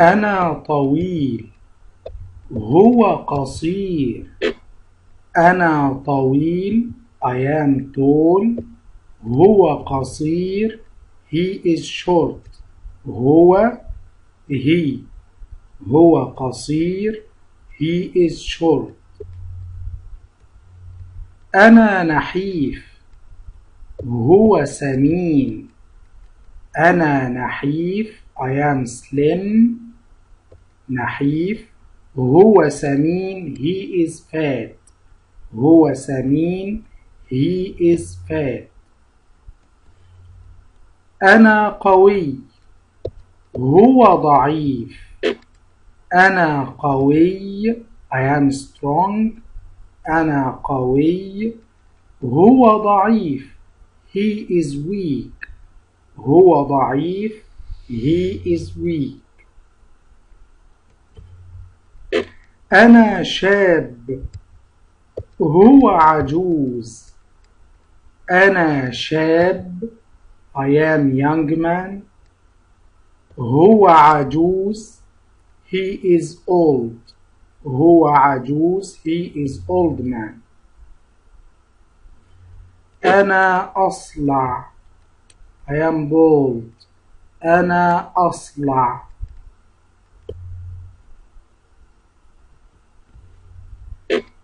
أنا طويل. هو قصير. أنا طويل. I am tall. هو قصير. He is short. he هو قصير. He is short. أنا نحيف. هو سمين. أنا نحيف. I am slim. نحيف. هو سمين. He is fat. هو سمين. He is fat. أنا قوي. هو ضعيف. أنا قوي. I am strong. أنا قوي. هو ضعيف. He is weak. هو ضعيف. He is weak. أنا شاب. هو عجوز. أنا شاب. I am young man. هو عجوز. He is old. هو عجوز. He is old man. أنا أصلع. I am bald. أنا أصلع.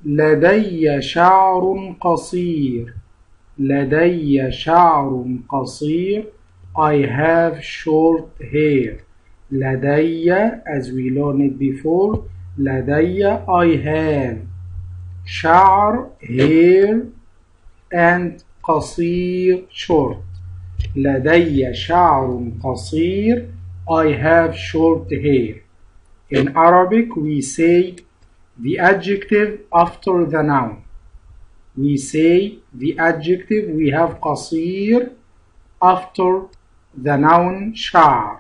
لدي شعر قصير. لدي شعر قصير. I have short hair. لدي, as we learned before, لدي I have شعر hair and قصير short. لدي شعر قصير. I have short hair. In Arabic we say the adjective after the noun. We say the adjective, we have قصير after the noun شعر.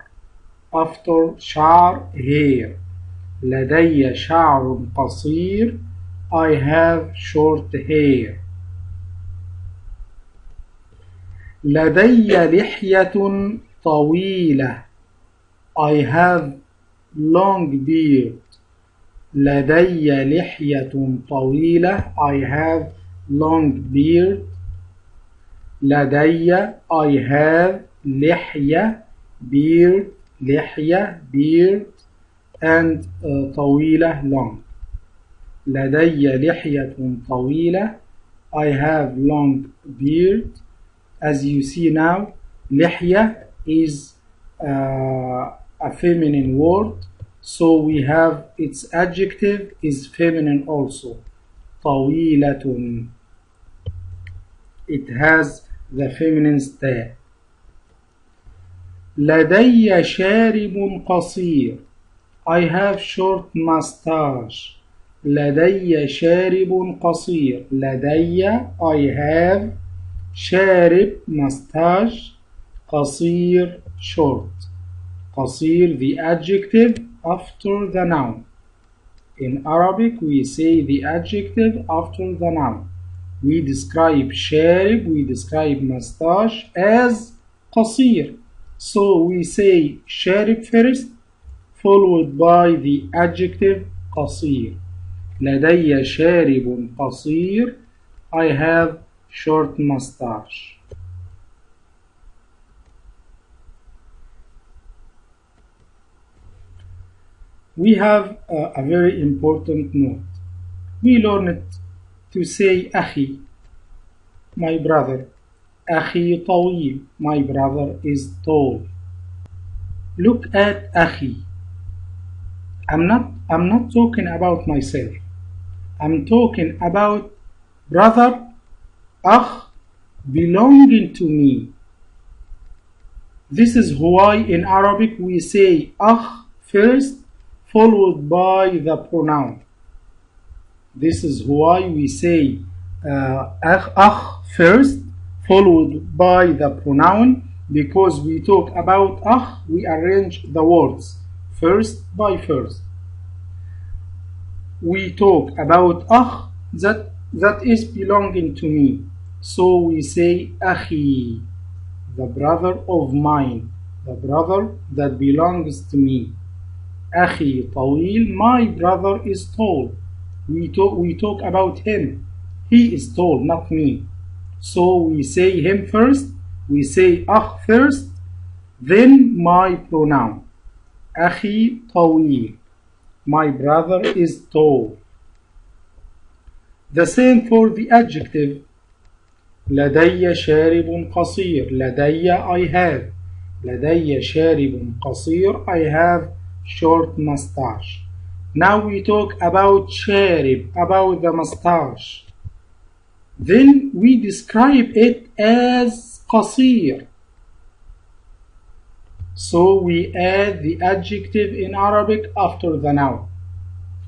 After شعر hair. لدي شعر قصير. I have short hair. لدي لحية طويلة. I have long beard. لدي لحية طويلة. I have long beard. لدي I have لحية beard. لحية beard and طويلة long. لدي لحية طويلة. I have long beard. As you see now, لحية is a feminine word, so we have its adjective is feminine also. طويلة. It has the feminine stem. لدي شارب قصير. I have short mustache. لدي شارب قصير. لدي I have شارب mustache. قصير short. قصير the adjective after the noun. In Arabic we say the adjective after the noun. We describe شارب, we describe mustache as قصير. So we say شارب first followed by the adjective قصير. لدي شارب قصير. I have short mustache. We have a very important note. We learned to say أخي, my brother. أخي طويل. My brother is tall. Look at أخي. I'm not talking about myself. I'm talking about brother, أخ, belonging to me. This is why in Arabic we say أخ first followed by the pronoun. This is why we say أخ first followed by the pronoun, because we talk about أخ, we arrange the words first by first. We talk about أخ that is belonging to me, so we say أخي, the brother of mine, the brother that belongs to me. أخي طويل. My brother is tall. We talk about him. He is tall, not me. So we say him first. We say أخ first. Then my pronoun. أخي طويل. My brother is tall. The same for the adjective. لدي شارب قصير. لدي I have. لدي شارب قصير. I have short mustache. Now we talk about شارب, about the mustache. Then we describe it as قصير. So we add the adjective in Arabic after the noun.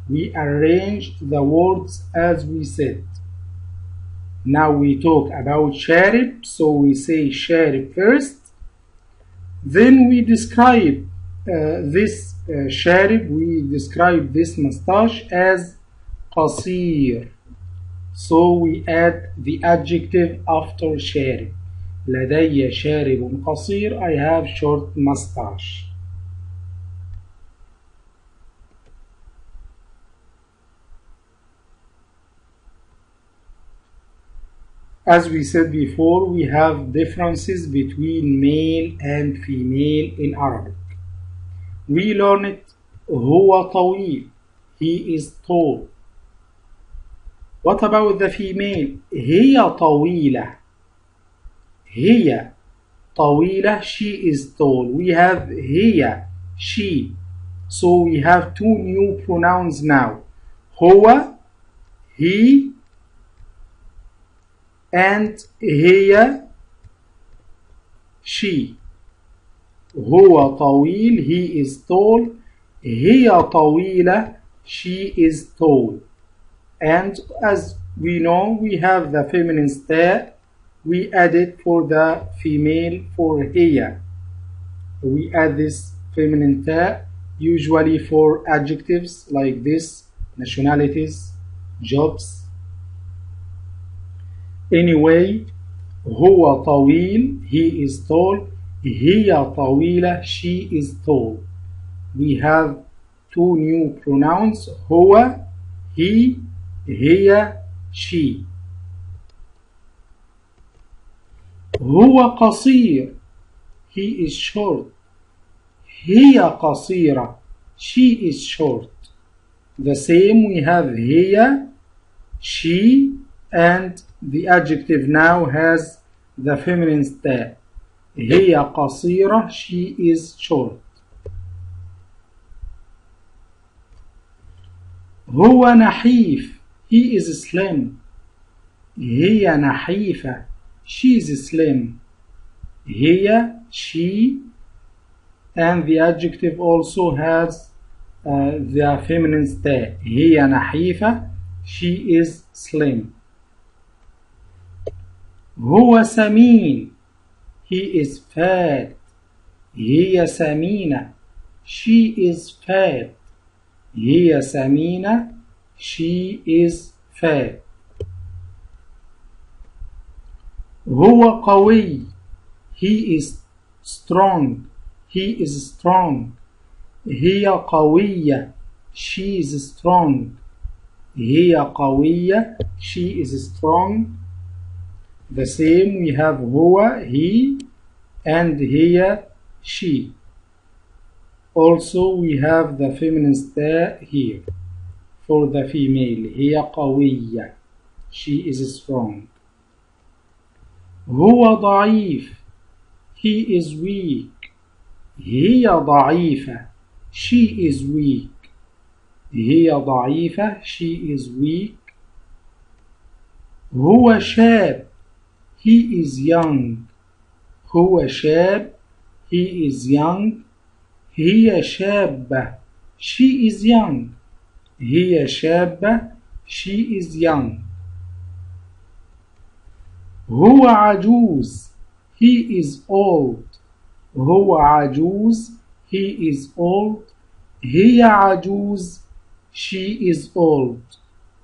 We arrange the words as we said. Now we talk about شارب, so we say شارب first. Then we describe this شارب, we describe this mustache as قصير. So we add the adjective after شارب. لدي شارب قصير. I have short mustache. As we said before, we have differences between male and female in Arabic. We learned هو طويل. He is tall. What about the female? هي طويلة. هي طويلة. She is tall. We have هي, she. So we have two new pronouns now. هو, he, and هي, she. هو طويل. He is tall. هي طويلة. She is tall. And as we know, we have the feminine تاء. We add it for the female for هي. We add this feminine تاء usually for adjectives like this, nationalities, jobs. Anyway, هو طويل. He is tall. هي طويلة. She is tall. We have two new pronouns. هو, he, هي, she. هو قصير. He is short. هي قصيرة. She is short. The same, we have هي, she, and the adjective now has the feminine تاء. هي قصيرة. She is short. هو نحيف. He is slim. هي نحيفة. She is slim. هي, she, and the adjective also has the feminine تاء. هي نحيفة. She is slim. هو سمين. He is fat. هي سمينة. She is fat. هي سمينة. She is fat. هو قوي. He is strong. He is strong. هي قوية. She is strong. هي قوية. She is strong. The same, we have هو, he, and هي, she. Also, we have the feminine تاء here for the female. هي قوية. She is strong. هو ضعيف. He is weak. هي ضعيفة. She is weak. هي ضعيفة. She is weak. هو شاب. He is young. هو شاب. He is young. هي شابة. She is young. هي شابة. She is young. هو عجوز. He is old. هو عجوز. He is old. هي عجوز. She is old.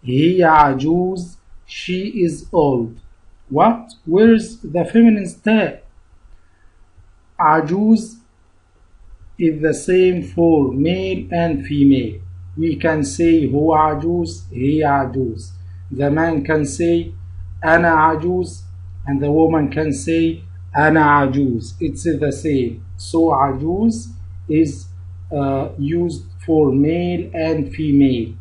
هي عجوز. She is old. What? Where's the feminine تاء? عجوز. is the same for male and female. We can say هو عجوز, هي عجوز. The man can say أنا عجوز, and the woman can say أنا عجوز. It's the same. So عجوز is used for male and female.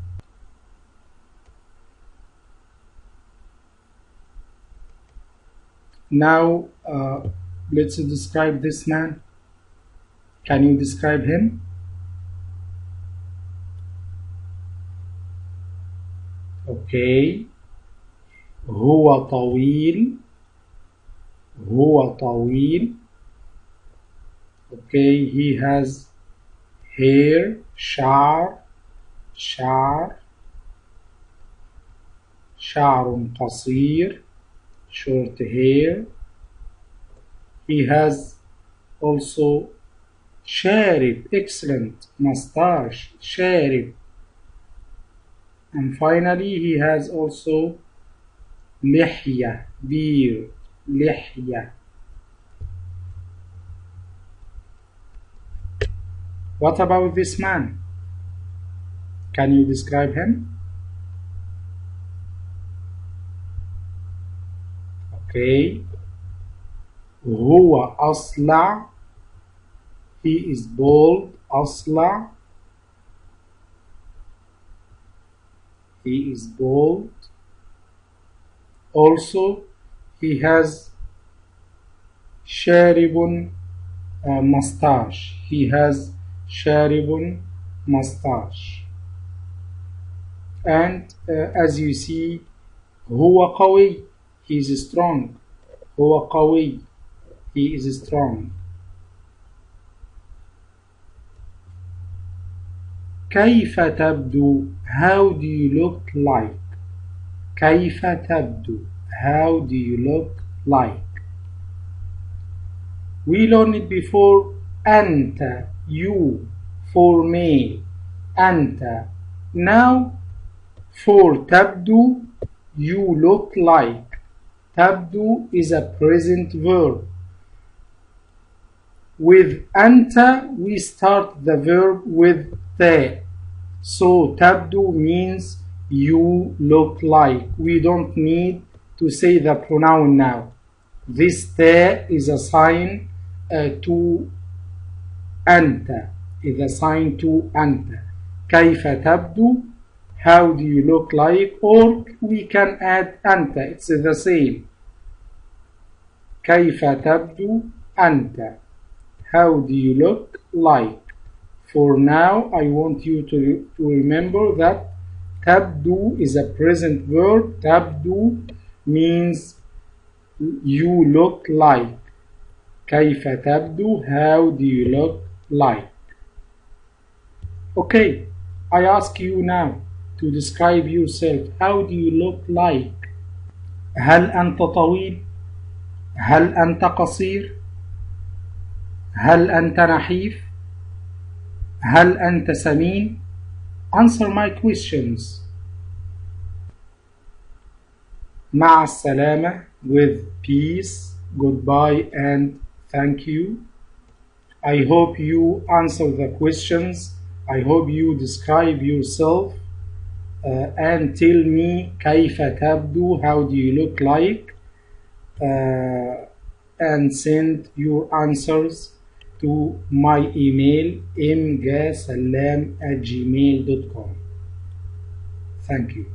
Now let's describe this man. Can you describe him? Okay. هو طويل. هو طويل. Okay, he has hair, شعر. شعر قصير, short hair. He has also شارب, excellent, mustache, شارب. And finally he has also لحية, beard, لحية. What about this man? Can you describe him? Okay. هو أصلع. He is bald. أصلع. He is bald. Also, he has شارب mustache. He has شارب mustache. And as you see, هو قوي. He is strong. هو قوي. He is strong. كيف تبدو? How do you look like? كيف تبدو? How do you look like? We learned it before. أنت, you, for male. أنت. Now for تبدو, you look like. تبدو is a present verb. With أنت we start the verb with ت. So تبدو means you look like. We don't need to say the pronoun now. This ت is a sign to أنت. Is a sign to أنت. كيف تبدو? How do you look like? Or we can add أنت. It's the same. كيف تبدو أنت? How do you look like? For now, I want you to remember that تبدو is a present verb. تبدو means you look like. كيف تبدو? How do you look like? Okay, I ask you now to describe yourself. How do you look like? هل أنت طويل؟ هل أنت قصير؟ هل أنت نحيف؟ هل أنت سمين؟ Answer my questions. مع السلامة, with peace, goodbye and thank you. I hope you answer the questions. I hope you describe yourself and tell me كيف تبدو, how do you look like, and send your answers to my email mgasalam@gmail.com. Thank you.